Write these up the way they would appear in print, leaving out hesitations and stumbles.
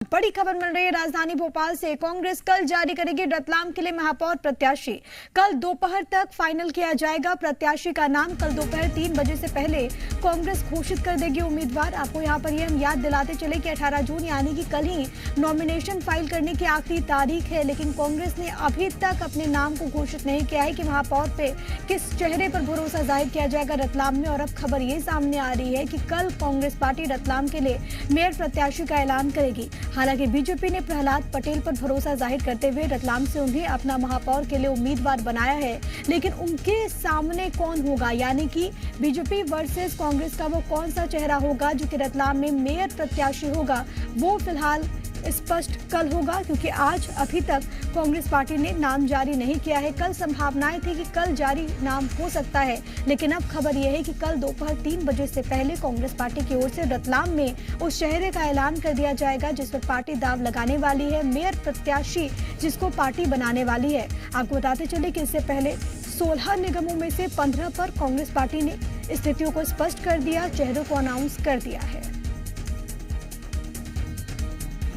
बड़ी खबर मिल रही है राजधानी भोपाल से। कांग्रेस कल जारी करेगी रतलाम के लिए महापौर प्रत्याशी। कल दोपहर तक फाइनल किया जाएगा प्रत्याशी का नाम। कल दोपहर 3 बजे से पहले कांग्रेस घोषित कर देगी उम्मीदवार। आपको यहां पर ये हम याद दिलाते चले कि 18 जून यानी कि कल ही नॉमिनेशन फाइल करने की आखिरी तारीख है, लेकिन कांग्रेस ने अभी तक अपने नाम को घोषित नहीं किया है कि महापौर पे किस चेहरे पर भरोसा जाहिर किया जाएगा रतलाम में। और अब खबर ये सामने आ रही है कि कल कांग्रेस पार्टी रतलाम के लिए मेयर प्रत्याशी का ऐलान करेगी। हालांकि बीजेपी ने प्रहलाद पटेल पर भरोसा जाहिर करते हुए रतलाम से उन्हें अपना महापौर के लिए उम्मीदवार बनाया है, लेकिन उनके सामने कौन होगा, यानी कि बीजेपी वर्सेस कांग्रेस का वो कौन सा चेहरा होगा जो कि रतलाम में मेयर प्रत्याशी होगा, वो फिलहाल स्पष्ट कल होगा, क्योंकि आज अभी तक कांग्रेस पार्टी ने नाम जारी नहीं किया है। कल संभावनाएं थी कि कल जारी नाम हो सकता है, लेकिन अब खबर यह है कि कल दोपहर 3 बजे से पहले कांग्रेस पार्टी की ओर से रतलाम में उस चेहरे का ऐलान कर दिया जाएगा जिस पर पार्टी दाव लगाने वाली है, मेयर प्रत्याशी जिसको पार्टी बनाने वाली है। आपको बताते चले कि इससे पहले 16 निगमों में से 15 पर कांग्रेस पार्टी ने स्थितियों को स्पष्ट कर दिया, चेहरों को अनाउंस कर दिया है।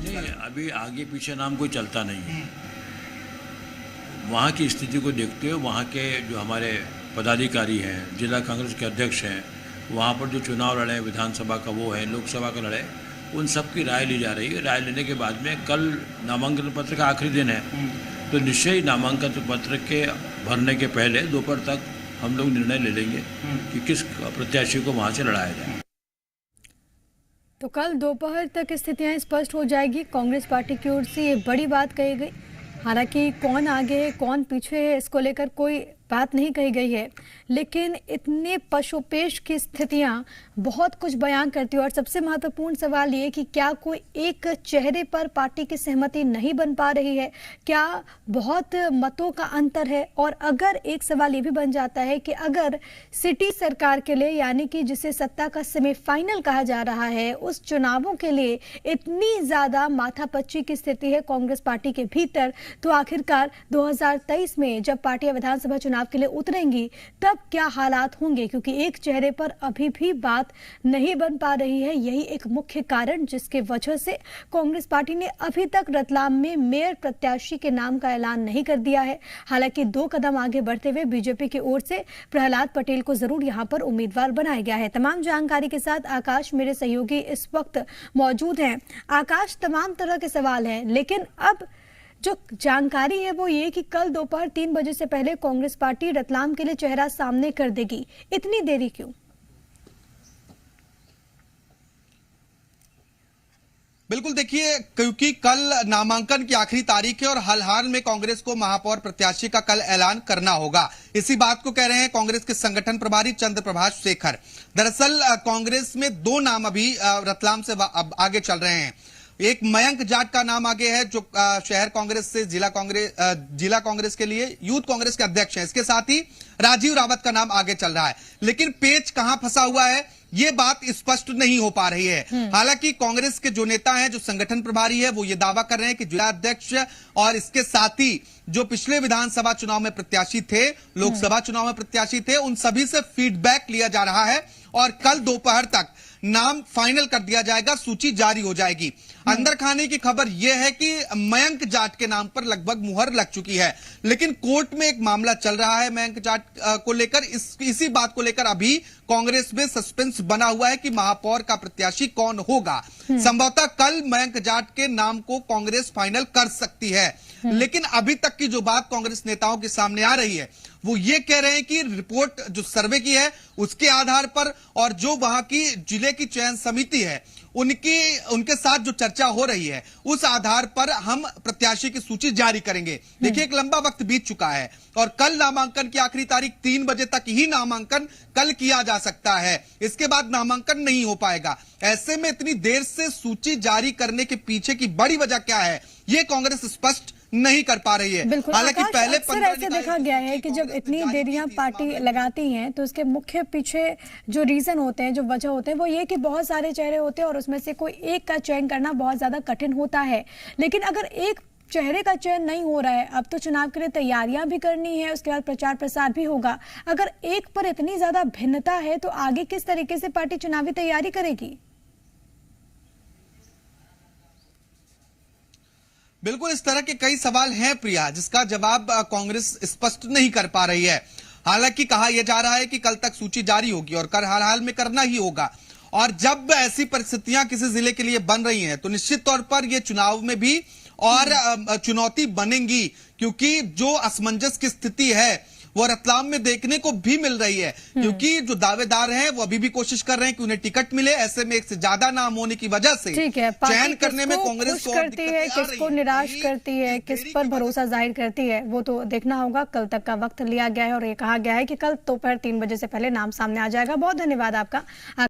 नहीं, अभी आगे पीछे नाम कोई चलता नहीं है। वहाँ की स्थिति को देखते हुए वहाँ के जो हमारे पदाधिकारी हैं, जिला कांग्रेस के अध्यक्ष हैं, वहाँ पर जो चुनाव लड़े, विधानसभा का वो है, लोकसभा का लड़े, उन सब की राय ली जा रही है। राय लेने के बाद में कल नामांकन पत्र का आखिरी दिन है, तो निश्चय ही नामांकन पत्र के भरने के पहले दोपहर तक हम लोग निर्णय ले लेंगे कि किस प्रत्याशी को वहाँ से लड़ाया जाए। तो कल दोपहर तक स्थितियां स्पष्ट हो जाएगी। कांग्रेस पार्टी की ओर से ये बड़ी बात कही गई। हालांकि कौन आगे है कौन पीछे है इसको लेकर कोई बात नहीं कही गई है, लेकिन इतने पशुपेश की स्थितियां बहुत कुछ बयान करती है। और सबसे महत्वपूर्ण सवाल ये कि क्या कोई एक चेहरे पर पार्टी की सहमति नहीं बन पा रही है, क्या बहुत मतों का अंतर है। और अगर एक सवाल ये भी बन जाता है कि अगर सिटी सरकार के लिए, यानी कि जिसे सत्ता का सेमीफाइनल कहा जा रहा है, उस चुनावों के लिए इतनी ज्यादा माथापच्ची की स्थिति है कांग्रेस पार्टी के भीतर, तो आखिरकार 2023 में जब पार्टियां विधानसभा चुनाव के लिए उतरेंगी तब क्या हालात होंगे, क्योंकि एक चेहरे पर अभी भी बात नहीं बन पा रही है। यही एक मुख्य कारण जिसके वजह से कांग्रेस पार्टी ने अभी तक रतलाम में मेयर प्रत्याशी के नाम का ऐलान नहीं कर दिया है। हालांकि 2 कदम आगे बढ़ते हुए बीजेपी की ओर से प्रहलाद पटेल को जरूर यहां पर उम्मीदवार बनाया गया है। तमाम जानकारी के साथ आकाश मेरे सहयोगी इस वक्त मौजूद हैं। आकाश, तमाम तरह के सवाल हैं, लेकिन अब जो जानकारी है वो ये कि कल दोपहर 3 बजे से पहले कांग्रेस पार्टी रतलाम के लिए चेहरा सामने कर देगी। इतनी देरी क्यों? बिल्कुल, देखिए, क्योंकि कल नामांकन की आखिरी तारीख है और हाल में कांग्रेस को महापौर प्रत्याशी का कल ऐलान करना होगा। इसी बात को कह रहे हैं कांग्रेस के संगठन प्रभारी चंद्र प्रभाष शेखर। दरअसल कांग्रेस में 2 नाम अभी रतलाम से आगे चल रहे हैं। एक मयंक जाट का नाम आगे है जो शहर कांग्रेस से जिला कांग्रेस के लिए यूथ कांग्रेस के अध्यक्ष हैं। इसके साथ ही राजीव रावत का नाम आगे चल रहा है, लेकिन पेच कहां फंसा हुआ है ये बात स्पष्ट नहीं हो पा रही है। हालांकि कांग्रेस के जो नेता हैं, जो संगठन प्रभारी है, वो ये दावा कर रहे हैं कि जिला अध्यक्ष और इसके साथ ही जो पिछले विधानसभा चुनाव में प्रत्याशी थे, लोकसभा चुनाव में प्रत्याशी थे, उन सभी से फीडबैक लिया जा रहा है और कल दोपहर तक नाम फाइनल कर दिया जाएगा, सूची जारी हो जाएगी। अंदर खाने की खबर यह है कि मयंक जाट के नाम पर लगभग मुहर लग चुकी है, लेकिन कोर्ट में एक मामला चल रहा है मयंक जाट को लेकर। इसी बात को लेकर अभी कांग्रेस में सस्पेंस बना हुआ है कि महापौर का प्रत्याशी कौन होगा। संभवतः कल मयंक जाट के नाम को कांग्रेस फाइनल कर सकती है, लेकिन अभी तक की जो बात कांग्रेस नेताओं के सामने आ रही है वो ये कह रहे हैं कि रिपोर्ट जो सर्वे की है उसके आधार पर और जो वहां की जिले की चयन समिति है उनके साथ जो चर्चा हो रही है उस आधार पर हम प्रत्याशी की सूची जारी करेंगे। देखिए, एक लंबा वक्त बीत चुका है और कल नामांकन की आखिरी तारीख 3 बजे तक ही नामांकन कल किया जा सकता है, इसके बाद नामांकन नहीं हो पाएगा। ऐसे में इतनी देर से सूची जारी करने के पीछे की बड़ी वजह क्या है ये कांग्रेस स्पष्ट नहीं कर पा रही है। हालांकि पहले ऐसे देखा गया है कि जब इतनी देरियां पार्टी लगाती हैं तो उसके मुख्य पीछे जो रीजन होते हैं, जो वजह होते हैं, वो ये कि बहुत सारे चेहरे होते हैं और उसमें से कोई एक का चयन करना बहुत ज्यादा कठिन होता है। लेकिन अगर एक चेहरे का चयन नहीं हो रहा है, अब तो चुनाव के लिए तैयारियां भी करनी है, उसके बाद प्रचार प्रसार भी होगा, अगर एक पर इतनी ज्यादा भिन्नता है तो आगे किस तरीके से पार्टी चुनावी तैयारी करेगी? बिल्कुल इस तरह के कई सवाल हैं प्रिया, जिसका जवाब कांग्रेस स्पष्ट नहीं कर पा रही है। हालांकि कहा यह जा रहा है कि कल तक सूची जारी होगी और कर हाल में करना ही होगा। और जब ऐसी परिस्थितियां किसी जिले के लिए बन रही हैं तो निश्चित तौर पर यह चुनाव में भी और चुनौती बनेंगी, क्योंकि जो असमंजस की स्थिति है वो रतलाम में देखने को भी मिल रही है। क्योंकि जो दावेदार हैं वो अभी भी कोशिश कर रहे हैं कि उन्हें टिकट मिले, ऐसे में एक से ज्यादा नाम होने की वजह से ठीक है, चयन करने में कांग्रेस को करती है, किसको निराश करती है, किस पर भरोसा जाहिर करती है, वो तो देखना होगा। कल तक का वक्त लिया गया है और ये कहा गया है कि कल दोपहर 3 बजे से पहले नाम सामने आ जाएगा। बहुत धन्यवाद आपका।